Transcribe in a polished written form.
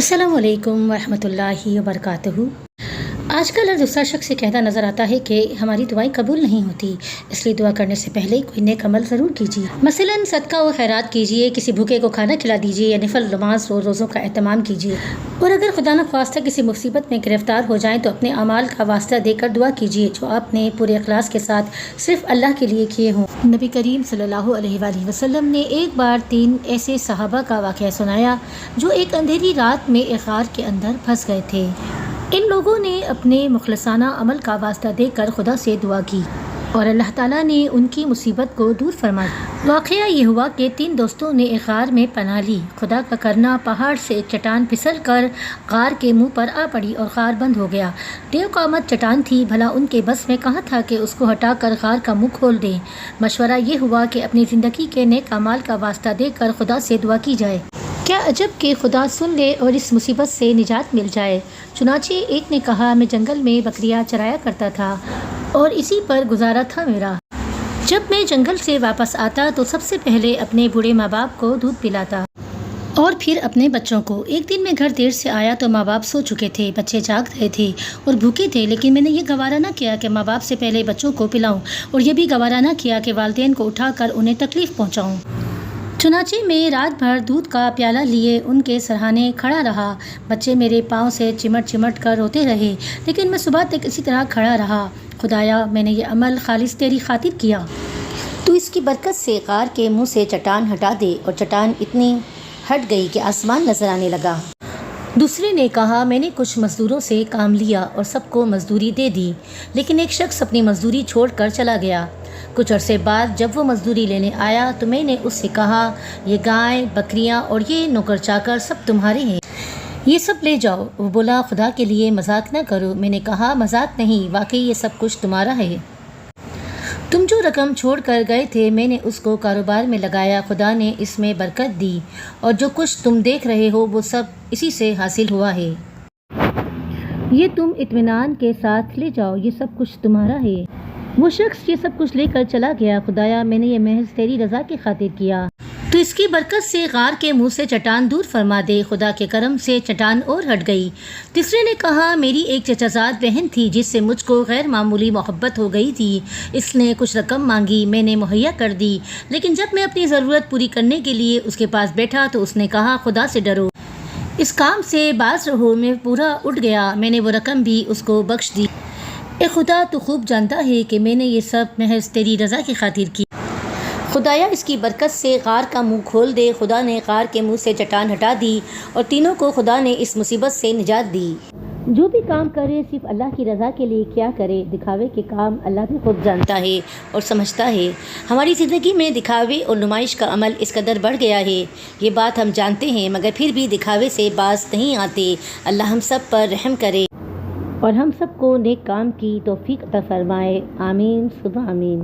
अस्सलाम वालेकुम वरहमतुल्लाहि वबरकातुहू। आजकल हर दूसरा शख्स ये कहता नज़र आता है कि हमारी दुआएं कबूल नहीं होती, इसलिए दुआ करने से पहले कोई नेक अमल ज़रूर कीजिए। मसलन सदका व खैरात कीजिए, किसी भूखे को खाना खिला दीजिए या नफल नमाज रोज़ों का एहतमाम कीजिए। और अगर खुदा न ख्वास्ता किसी मुसीबत में गिरफ्तार हो जाएं तो अपने अमाल का वास्ता देकर दुआ कीजिए जो आपने पूरे इखलास के साथ सिर्फ अल्लाह के लिए किए हों। नबी करीम सल्लल्लाहु अलैहि वसल्लम ने एक बार 3 ऐसे सहाबा का वाक़या सुनाया जो एक अंधेरी रात में एक गार के अंदर फंस गए थे। इन लोगों ने अपने मुखलसाना अमल का वास्ता देकर खुदा से दुआ की और अल्लाह ताला ने उनकी मुसीबत को दूर फरमा दिया। वाक़या ये हुआ कि 3 दोस्तों ने एक गार में पनाह ली। खुदा का करना, पहाड़ से एक चट्टान फिसल कर गार के मुंह पर आ पड़ी और गार बंद हो गया। देवकामत चट्टान थी, भला उनके बस में कहाँ था कि उसको हटाकर गार का मुंह खोल दें। मशवरा ये हुआ कि अपनी ज़िंदगी के नेक अमाल का वास्ता देकर खुदा से दुआ की जाए। क्या अजब कि खुदा सुन ले और इस मुसीबत से निजात मिल जाए। चुनाचे एक ने कहा, मैं जंगल में बकरियां चराया करता था और इसी पर गुजारा था मेरा। जब मैं जंगल से वापस आता तो सबसे पहले अपने बूढ़े माँ बाप को दूध पिलाता और फिर अपने बच्चों को। एक दिन मैं घर देर से आया तो माँ बाप सो चुके थे, बच्चे जाग रहे थे और भूखे थे, लेकिन मैंने ये गवारा ना किया कि माँ बाप से पहले बच्चों को पिलाऊं और ये भी गवारा ना किया कि वालिदैन को उठाकर उन्हें तकलीफ़ पहुँचाऊँ। चुनाचे में रात भर दूध का प्याला लिए उनके सरहाने खड़ा रहा। बच्चे मेरे पाँव से चिमट चिमट कर रोते रहे, लेकिन मैं सुबह तक इसी तरह खड़ा रहा। खुदाया, मैंने ये अमल खालिस तेरी खातिर किया, तो इसकी बरकत से गार के मुंह से चट्टान हटा दे। और चट्टान इतनी हट गई कि आसमान नजर आने लगा। दूसरे ने कहा, मैंने कुछ मज़दूरों से काम लिया और सबको मजदूरी दे दी, लेकिन एक शख्स अपनी मजदूरी छोड़कर चला गया। कुछ अरसे बाद जब वो मजदूरी लेने आया तो मैंने उससे कहा, ये गाय, बकरियां और ये नौकर चाकर सब तुम्हारे हैं, ये सब ले जाओ। वो बोला, खुदा के लिए मजाक न करो। मैंने कहा, मजाक नहीं, वाकई ये सब कुछ तुम्हारा है। तुम जो रकम छोड़ कर गए थे मैंने उसको कारोबार में लगाया, खुदा ने इसमें बरकत दी और जो कुछ तुम देख रहे हो वो सब इसी से हासिल हुआ है। ये तुम इत्मीनान के साथ ले जाओ, ये सब कुछ तुम्हारा है। वो शख्स ये सब कुछ लेकर चला गया। खुदाया, मैंने ये महज तेरी रज़ा की खातिर किया, तो इसकी बरकत से गार के मुंह से चट्टान दूर फरमा दे। खुदा के करम से चट्टान और हट गई। तीसरे ने कहा, मेरी एक चचाजाद बहन थी जिससे मुझको गैर मामूली मोहब्बत हो गई थी। इसने कुछ रकम मांगी, मैंने मुहैया कर दी, लेकिन जब मैं अपनी ज़रूरत पूरी करने के लिए उसके पास बैठा तो उसने कहा, खुदा से डरो, इस काम से बाज रहो। मैं पूरा उठ गया, मैंने वो रकम भी उसको बख्श दी। ए खुदा, तो खूब जानता है कि मैंने ये सब महज तेरी रज़ा की खातिर की। खुदाया, इसकी बरकत से गार का मुंह खोल दे। खुदा ने गार के मुंह से चट्टान हटा दी और तीनों को खुदा ने इस मुसीबत से निजात दी। जो भी काम करे सिर्फ अल्लाह की रज़ा के लिए क्या करे। दिखावे के काम अल्लाह भी खूब जानता है और समझता है। हमारी ज़िंदगी में दिखावे और नुमाइश का अमल इस कदर बढ़ गया है, ये बात हम जानते हैं, मगर फिर भी दिखावे से बाज नहीं आते। अल्लाह हम सब पर रहम करे और हम सबको नेक काम की तौफीक अता फरमाए। आमीन सुबह आमीन।